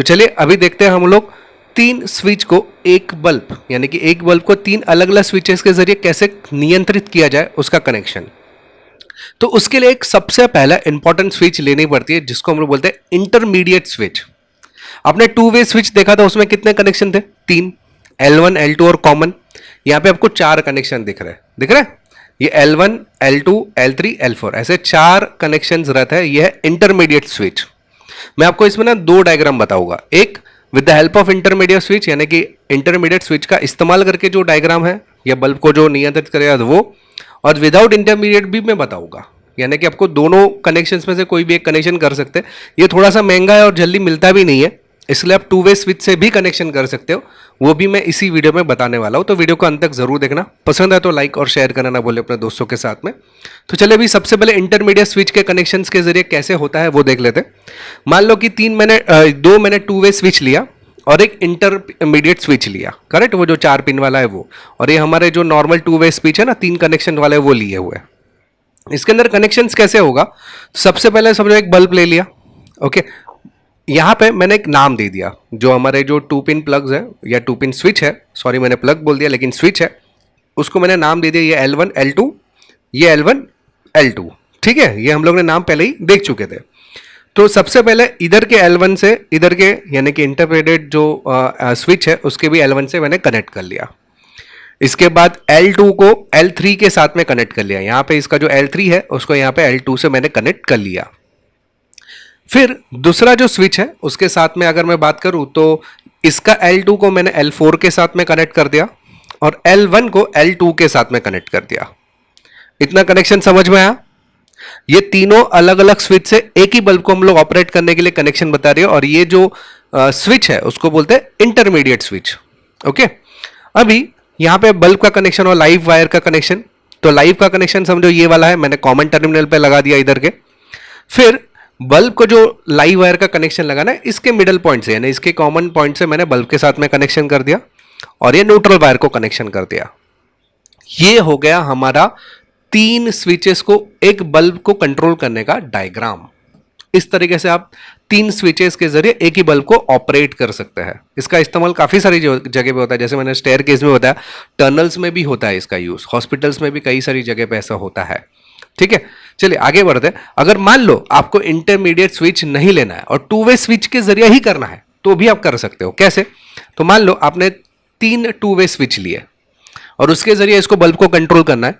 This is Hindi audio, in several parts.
तो चलिए अभी देखते हैं हम लोग तीन स्विच को एक बल्ब यानी कि एक बल्ब को तीन अलग अलग स्विचेस के जरिए कैसे नियंत्रित किया जाए उसका कनेक्शन। तो उसके लिए एक सबसे पहला इंपॉर्टेंट स्विच लेनी पड़ती है जिसको हम लोग बोलते हैं इंटरमीडिएट स्विच। आपने टू वे स्विच देखा था, उसमें कितने कनेक्शन थे? तीन, L1 L2 और कॉमन। यहां पे आपको चार कनेक्शन दिख रहे हैं ये L1 L2 L3 L4 ऐसे चार कनेक्शंस रहते हैं। यह है इंटरमीडिएट स्विच। मैं आपको इसमें ना दो डायग्राम बताऊंगा, एक with the help of intermediate switch यानी कि इंटरमीडिएट स्विच का इस्तेमाल करके जो डायग्राम है या बल्ब को जो नियंत्रित करेगा वो, और विदाउट इंटरमीडिएट भी मैं बताऊंगा, यानी कि आपको दोनों कनेक्शंस में से कोई भी एक कनेक्शन कर सकते हैं। ये थोड़ा सा महंगा है और जल्दी मिलता भी नहीं है, इसलिए आप टू वे स्विच से भी कनेक्शन कर सकते हो, वो भी मैं इसी वीडियो में बताने वाला हूं। तो वीडियो को अंत तक जरूर देखना, पसंद है तो लाइक और शेयर करना ना भूले अपने दोस्तों के साथ में। तो चलिए अभी सबसे पहले इंटरमीडिएट स्विच के कनेक्शंस के जरिए कैसे होता है वो देख लेते हैं। मान लो कि दो मैंने टू वे स्विच लिया और एक इंटरमीडिएट स्विच लिया, करेक्ट, वो जो 4 पिन वाला है वो, और ये हमारे जो नॉर्मल टू वे स्विच है ना 3 कनेक्शन वाले वो लिए हुए। इसके अंदर कनेक्शंस कैसे होगा? सबसे पहले समझो एक बल्ब ले लिया, ओके। यहां पे मैंने एक नाम दे दिया, जो हमारे जो 2 पिन प्लग्स है या 2 पिन स्विच है, सॉरी मैंने प्लग बोल दिया लेकिन स्विच है, उसको मैंने नाम दे दिया ये L1 L2, ये L1 L2, ठीक है। ये हम लोग ने नाम पहले ही देख चुके थे। तो सबसे पहले इधर के L1 से इधर के यानी कि इंटरमीडिएट जो स्विच है उसके भी L1 से मैंने कनेक्ट कर लिया। इसके बाद L2 को L3 के साथ में कनेक्ट कर लिया। यहां पे इसका जो L3 है उसको यहां पे L2 से मैंने कनेक्ट कर लिया। फिर दूसरा जो स्विच है उसके साथ में अगर मैं बात करूं तो इसका L2 को मैंने L4 के साथ में कनेक्ट कर दिया और L1 को L2 के साथ में कनेक्ट कर दिया। इतना कनेक्शन समझ में आया? ये तीनों अलग अलग स्विच से एक ही बल्ब को हम लोग ऑपरेट करने के लिए कनेक्शन बता रहे हैं, और ये जो स्विच है उसको बोलते हैं इंटरमीडिएट स्विच, ओके। अभी यहां पे बल्ब का कनेक्शन और लाइव वायर का कनेक्शन। तो लाइव का कनेक्शन समझो ये वाला है, मैंने कॉमन टर्मिनल पे लगा दिया इधर के। फिर बल्ब को जो लाइव वायर का कनेक्शन लगाना है इसके मिडल पॉइंट से यानी इसके कॉमन पॉइंट से मैंने बल्ब के साथ में कनेक्शन कर दिया और ये न्यूट्रल वायर को कनेक्शन कर दिया। ये हो गया हमारा 3 स्विचेस को एक बल्ब को कंट्रोल करने का डायग्राम। इस तरीके से आप 3 स्विचेस के जरिए एक ही बल्ब को ऑपरेट कर सकते हैं। इसका इस्तेमाल काफी सारी जगह पे होता है, जैसे मैंने स्टेयर केस में बताया, टनल्स में भी होता है इसका यूज, हॉस्पिटल्स में भी कई सारी जगह पे ऐसा होता है, ठीक है। चलिए आगे बढ़ते हैं। अगर मान लो आपको इंटरमीडिएट स्विच नहीं लेना है और टू वे स्विच के जरिए ही करना है तो भी आप कर सकते हो। कैसे? तो मान लो आपने 3 टू वे स्विच लिए और उसके जरिए इसको बल्ब को कंट्रोल करना है,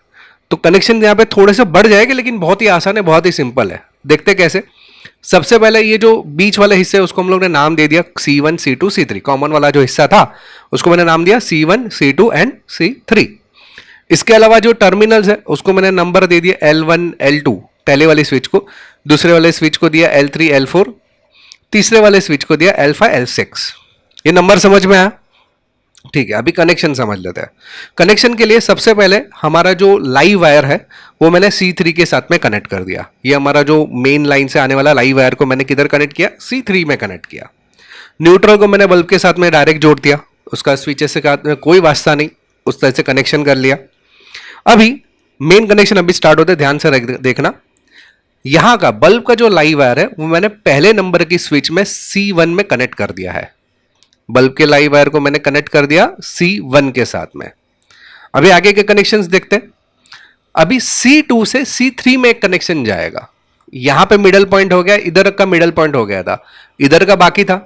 तो कनेक्शन यहां पे थोड़े से बढ़ जाएंगे लेकिन बहुत ही आसान है, बहुत ही सिंपल है। देखते कैसे। सबसे पहले ये जो बीच वाले हिस्से है उसको हम लोग ने नाम दे दिया C1 C2 C3। कॉमन वाला जो हिस्सा था उसको मैंने नाम दिया C1 C2 एंड C3। इसके अलावा जो टर्मिनल्स है उसको मैंने नंबर दे दिया L1 L2 पहले वाले स्विच को, दूसरे वाले स्विच को दिया L3 L4, तीसरे वाले स्विच को दिया L5 L6। ये नंबर समझ में आया? ठीक है। अभी कनेक्शन समझ लेते हैं। कनेक्शन के लिए सबसे पहले हमारा जो लाइव वायर है वो मैंने C3 के साथ में कनेक्ट कर दिया। ये हमारा जो मेन लाइन से आने वाला लाइव वायर को मैंने किधर कनेक्ट किया? C3 में कनेक्ट किया। न्यूट्रल को मैंने बल्ब के साथ में डायरेक्ट जोड़ दिया, उसका स्विचेस से कोई वास्ता नहीं, उस तरह से कनेक्शन कर लिया। अभी मेन कनेक्शन अभी स्टार्ट होते, ध्यान से देखना। यहां का बल्ब का जो लाइव वायर है वो मैंने पहले नंबर की स्विच में C1 में कनेक्ट कर दिया है। बल्ब के लाइव वायर को मैंने कनेक्ट कर दिया C1 के साथ में। अभी आगे के कनेक्शंस देखते हैं। अभी C2 से C3 में एक कनेक्शन जाएगा। यहां पे मिडल पॉइंट हो गया, इधर का मिडल पॉइंट हो गया था, इधर का बाकी था,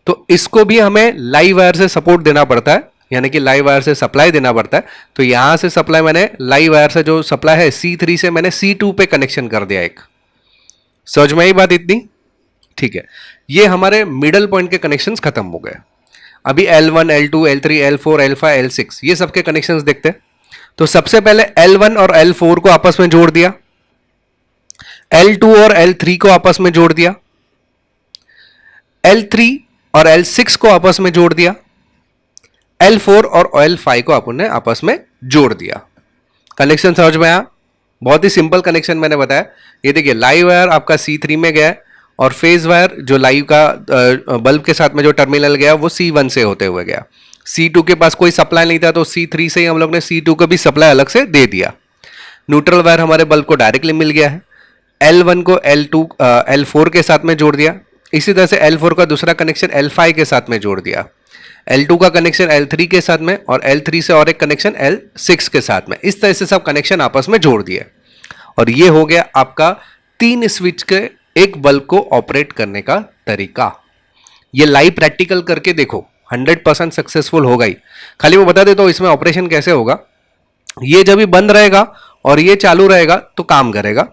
तो इसको भी हमें लाइव वायर से सपोर्ट देना पड़ता है, यानी कि लाइव वायर से सप्लाई देना पड़ता है। तो यहां से सप्लाई मैंने लाइव वायर से जो सप्लाई है C3 से मैंने C2 पे कनेक्शन कर दिया एक। समझ में आई बात इतनी? ठीक है। ये हमारे मिडल पॉइंट के कनेक्शंस खत्म हो गए। अभी L1 L2 L3 L4 L5 L6 ये सबके कनेक्शंस देखते हैं। तो सबसे पहले L1 और L4 को आपस में जोड़ दिया, L2 और L3 को आपस में जोड़ दिया, L3 और L6 को आपस में जोड़ दिया, L4 और L5 को अपन ने आपस में जोड़ दिया। कनेक्शन समझ में आया? बहुत ही सिंपल कनेक्शन मैंने बताया। ये देखिए लाइव वायर आपका C3 में गया और फेज वायर जो लाइव का बल्ब के साथ में जो टर्मिनल गया वो C1 से होते हुए गया। C2 के पास कोई सप्लाई नहीं था तो C3 से ही हम लोग ने C2 को भी सप्लाई अलग से दे दिया। न्यूट्रल वायर हमारे बल्ब को डायरेक्टली मिल गया है। L1 को L4 के साथ में जोड़ दिया, इसी तरह से L4 का दूसरा कनेक्शन L5 के साथ में जोड़ दिया, L2 का कनेक्शन L3 के साथ में, और L3 से और एक कनेक्शन L6 के साथ में। इस तरह से सब कनेक्शन आपस में जोड़ दिए, और ये हो गया आपका 3 स्विच के एक बल्ब को ऑपरेट करने का तरीका। ये लाइव प्रैक्टिकल करके देखो, 100% सक्सेसफुल होगा ही। खाली मैं बता देता हूं इसमें ऑपरेशन कैसे होगा। ये जब भी बंद रहेगा और ये चालू रहेगा तो काम करेगा,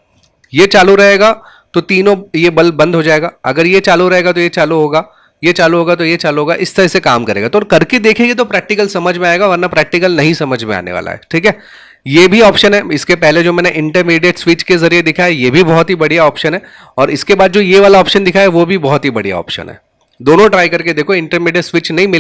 ये चालू रहेगा तो तीनों ये बल्ब बंद हो जाएगा, अगर ये चालू रहेगा तो ये चालू होगा, ये चालू होगा तो ये चालू होगा, इस तरह से काम करेगा। तो करके देखेंगे तो प्रैक्टिकल समझ में आएगा, वरना प्रैक्टिकल नहीं समझ में आने वाला है। ठीक है, ये भी ऑप्शन है। इसके पहले जो मैंने इंटरमीडिएट स्विच के जरिए दिखाया ये भी बहुत ही बढ़िया ऑप्शन है, और इसके बाद जो ये वाला ऑप्शन दिखाया वो भी बहुत ही बढ़िया ऑप्शन है। दोनों ट्राई करके देखो, इंटरमीडिएट स्विच नहीं मिले